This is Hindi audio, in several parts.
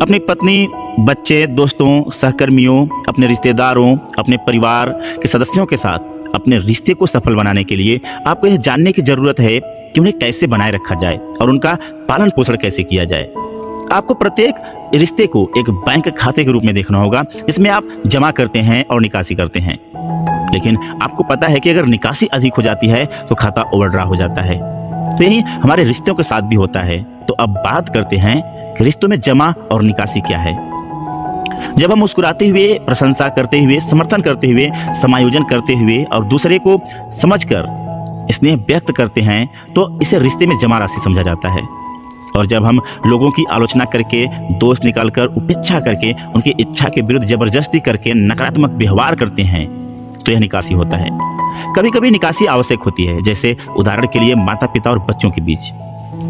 अपनी पत्नी, बच्चे, दोस्तों, सहकर्मियों, अपने रिश्तेदारों, अपने परिवार के सदस्यों के साथ अपने रिश्ते को सफल बनाने के लिए आपको यह जानने की जरूरत है कि उन्हें कैसे बनाए रखा जाए और उनका पालन पोषण कैसे किया जाए। आपको प्रत्येक रिश्ते को एक बैंक खाते के रूप में देखना होगा, जिसमें आप जमा करते हैं और निकासी करते हैं। लेकिन आपको पता है कि अगर निकासी अधिक हो जाती है तो खाता ओवरड्राफ्ट हो जाता है। तो यही हमारे रिश्तों के साथ भी होता है। तो अब बात करते हैं कि रिश्तों में जमा और निकासी क्या है। जब हम मुस्कुराते हुए, प्रशंसा करते हुए, समर्थन करते हुए, समायोजन करते हुए और दूसरे को समझकर स्नेह व्यक्त करते हैं तो इसे रिश्ते में जमा राशि समझा जाता है। और जब हम लोगों की आलोचना करके, दोष निकालकर, उपेक्षा करके, उनकी इच्छा के विरुद्ध जबरदस्ती करके नकारात्मक व्यवहार करते हैं तो यह निकासी होता है। कभी कभी निकासी आवश्यक होती है, जैसे उदाहरण के लिए माता पिता और बच्चों के बीच।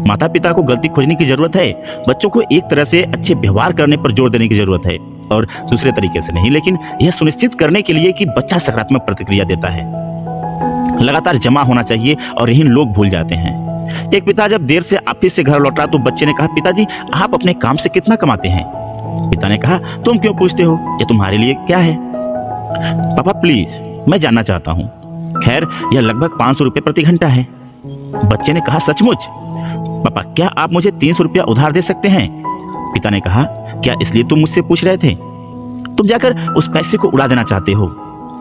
माता पिता को गलती खोजने की जरूरत है, बच्चों को एक तरह से अच्छे व्यवहार करने पर जोर देने की जरूरत है और दूसरे तरीके से नहीं, लेकिन यह सुनिश्चित करने के लिए कि बच्चा सकारात्मक प्रतिक्रिया देता है। लगातार जमा होना चाहिए और यही लोग भूल जाते हैं। एक पिता जब देर से ऑफिस से घर लौटा तो बच्चे ने कहा, पिताजी आप अपने काम से कितना कमाते हैं? पिता ने कहा, तुम क्यों पूछते हो, ये तुम्हारे लिए क्या है? पापा प्लीज, मैं जानना चाहता हूँ। खैर यह लगभग 500 रुपये प्रति घंटा है। बच्चे ने कहा, सचमुच? पापा क्या आप मुझे 300 रुपया उधार दे सकते हैं? पिता ने कहा, क्या इसलिए तुम मुझसे पूछ रहे थे? तुम जाकर उस पैसे को उड़ा देना चाहते हो।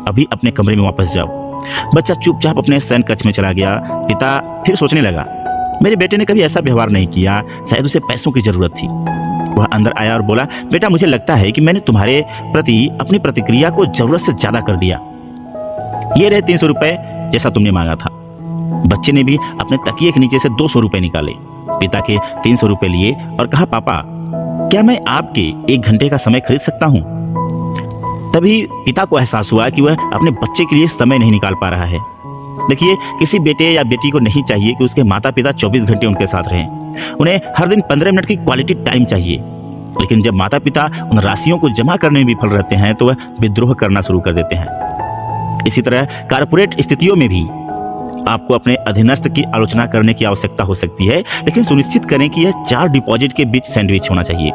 अभी अपने कमरे में वापस जाओ। बच्चा चुपचाप अपने शयन कक्ष में चला गया। पिता फिर सोचने लगा, मेरे बेटे ने कभी ऐसा व्यवहार नहीं किया, शायद उसे पैसों की जरूरत थी। वह अंदर आया और बोला, बेटा मुझे लगता है कि मैंने तुम्हारे प्रति अपनी प्रतिक्रिया को जरूरत से ज्यादा कर दिया। ये रहे 300 रुपए जैसा तुमने मांगा था। बच्चे ने भी अपने तकिए के नीचे से 200 रुपए निकाले, पिता के 300 रुपए लिए और कहा, पापा क्या मैं आपके 1 घंटे का समय खरीद सकता हूँ? तभी पिता को एहसास हुआ कि वह अपने बच्चे के लिए समय नहीं निकाल पा रहा है। देखिए, किसी बेटे या बेटी को नहीं चाहिए कि उसके माता पिता 24 घंटे उनके साथ रहें। उन्हें हर दिन 15 मिनट की क्वालिटी टाइम चाहिए। लेकिन जब माता पिता उन राशियों को जमा करने में विफल रहते हैं तो वह विद्रोह करना शुरू कर देते हैं। इसी तरह कारपोरेट स्थितियों में भी आपको अपने अधीनस्थ की आलोचना करने की आवश्यकता हो सकती है, लेकिन सुनिश्चित करें कि यह 4 डिपॉजिट के बीच सैंडविच होना चाहिए।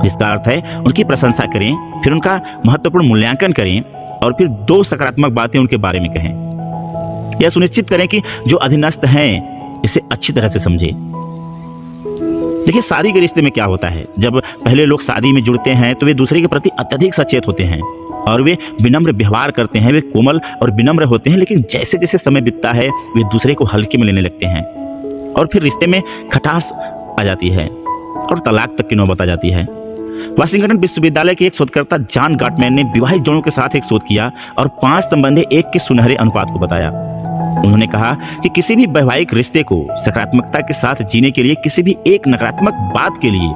जिसका अर्थ है उनकी प्रशंसा करें, फिर उनका महत्वपूर्ण मूल्यांकन करें और फिर 2 सकारात्मक बातें उनके बारे में कहें। यह सुनिश्चित करें कि जो अधीनस्थ हैं इसे अच्छी तरह से समझें। देखिए, शादी के रिश्ते में क्या होता है, जब पहले लोग शादी में जुड़ते हैं तो वे दूसरे के प्रति अत्यधिक सचेत होते हैं और वे विनम्र व्यवहार करते हैं, वे कोमल और विनम्र होते हैं। लेकिन जैसे जैसे समय बीतता है वे दूसरे को हल्के में लेने लगते हैं और फिर रिश्ते में खटास आ जाती है और तलाक तक की नौबत आ जाती है। वाशिंगटन विश्वविद्यालय के एक शोधकर्ता जॉन गॉटमैन ने विवाहित जोड़ों के साथ एक शोध किया और 5 संबंधी 1 के सुनहरे अनुपात को बताया। उन्होंने कहा कि किसी भी वैवाहिक रिश्ते को सकारात्मकता के साथ जीने के लिए किसी भी एक नकारात्मक बात के लिए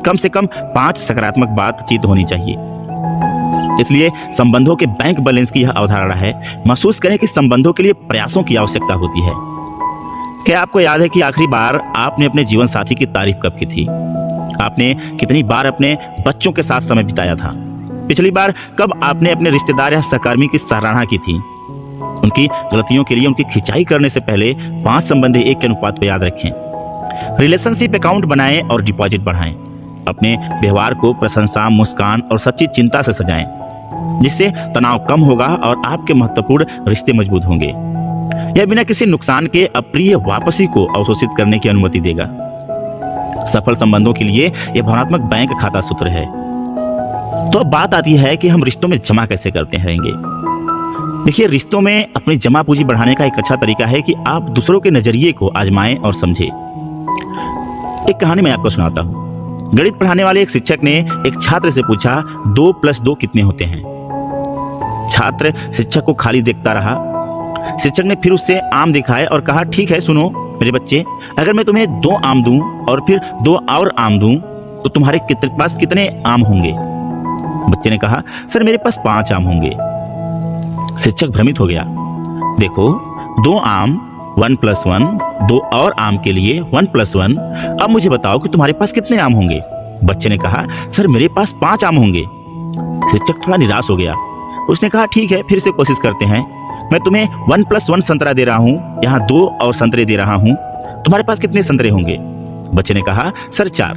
कम से कम 5 सकारात्मक बातचीत होनी चाहिए। इसलिए संबंधों के बैंक बैलेंस की यह अवधारणा है। महसूस करें कि संबंधों के लिए प्रयासों की आवश्यकता होती है। क्या आपको याद है कि आखिरी बार आपने अपने जीवन साथी की तारीफ कब की थी? आपने कितनी बार अपने बच्चों के साथ समय बिताया था? पिछली बार कब आपने अपने रिश्तेदार या सहकर्मी की सराहना की थी? उनकी गलतियों के लिए उनकी खिंचाई करने से पहले 5 संबंधी 1 के अनुपात को याद रखें। रिलेशनशिप अकाउंट बनाएं और डिपॉजिट बढ़ाएं। अपने व्यवहार को प्रशंसा, मुस्कान और सच्ची चिंता से सजाएं, जिससे तनाव कम होगा और आपके महत्वपूर्ण रिश्ते मजबूत होंगे। यह बिना किसी नुकसान के अप्रिय वापसी को अवशोषित करने की अनुमति देगा। सफल संबंधों के लिए यह भावनात्मक बैंक खाता सूत्र है। तो अब बात आती है कि हम रिश्तों में जमा कैसे करते रहेंगे। देखिए, रिश्तों में अपनी जमा पूंजी बढ़ाने का एक अच्छा तरीका है कि आप दूसरों के नजरिए को आजमाएं और समझें। एक कहानी मैं आपको सुनाता हूँ। गणित पढ़ाने वाले एक शिक्षक ने एक छात्र से पूछा, 2 + 2 कितने होते हैं? छात्र शिक्षक को खाली देखता रहा। शिक्षक ने फिर उससे आम दिखाए और कहा, ठीक है सुनो मेरे बच्चे, अगर मैं तुम्हें 2 आम दूं और फिर 2 और आम दूं तो तुम्हारे पास कितने आम होंगे? बच्चे ने कहा, सर मेरे पास 5 आम होंगे। शिक्षक भ्रमित हो गया। देखो, 2 आम 1 + 1, 2 और आम के लिए 1 + 1। अब मुझे बताओ कि तुम्हारे पास कितने आम होंगे? बच्चे ने कहा, सर मेरे पास 5 आम होंगे। शिक्षक थोड़ा निराश हो गया। उसने कहा, ठीक है फिर से कोशिश करते हैं। मैं तुम्हें 1 + 1 संतरा दे रहा हूँ, यहाँ 2 और संतरे दे रहा हूँ। तुम्हारे पास कितने संतरे होंगे? बच्चे ने कहा, सर 4।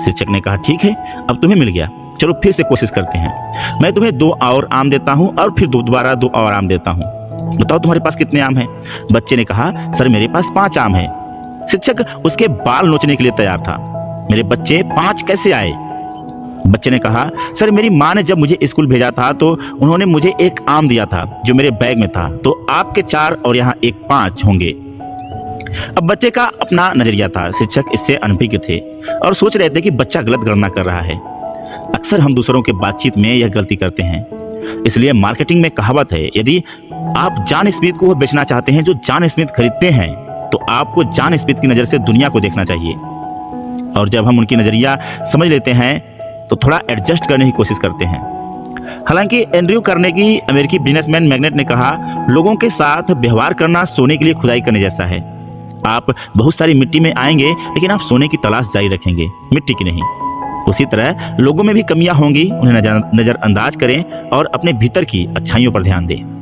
शिक्षक ने कहा, ठीक है, अब तुम्हें मिल गया, चलो फिर से कोशिश करते हैं। मैं तुम्हें 2 और आम देता हूँ और फिर दोबारा 2 और आम देता हूँ। बताओ तुम्हारे पास कितने आम हैं? बच्चे ने कहा, सर मेरे पास 5 आम हैं। शिक्षक उसके बाल नोचने के लिए तैयार था। मेरे बच्चे 5 कैसे आए? बच्चे ने कहा, सर मेरी माँ ने जब मुझे स्कूल भेजा था तो उन्होंने मुझे 1 आम दिया था जो मेरे बैग में था, तो आपके 4 और यहाँ 1 5 होंगे। अब बच्चे का अपना नजरिया था। शिक्षक इससे अनभिज्ञ थे और सोच रहे थे कि बच्चा गलत गणना कर रहा है। अक्सर हम दूसरों के बातचीत में यह गलती करते हैं। इसलिए मार्केटिंग में कहावत है, यदि आप जॉन स्मिथ को बेचना चाहते हैं जो जॉन स्मिथ खरीदते हैं, तो आपको जॉन स्मिथ की नज़र से दुनिया को देखना चाहिए। और जब हम उनकी नज़रिया समझ लेते हैं तो थोड़ा एडजस्ट करने की कोशिश करते हैं। हालांकि एंड्रयू कार्नेगी अमेरिकी बिजनेसमैन मैग्नेट ने कहा, लोगों के साथ व्यवहार करना सोने के लिए खुदाई करने जैसा है। आप बहुत सारी मिट्टी में आएंगे लेकिन आप सोने की तलाश जारी रखेंगे, मिट्टी की नहीं। उसी तरह लोगों में भी कमियां होंगी, उन्हें नजरअंदाज करें और अपने भीतर की अच्छाइयों पर ध्यान दें।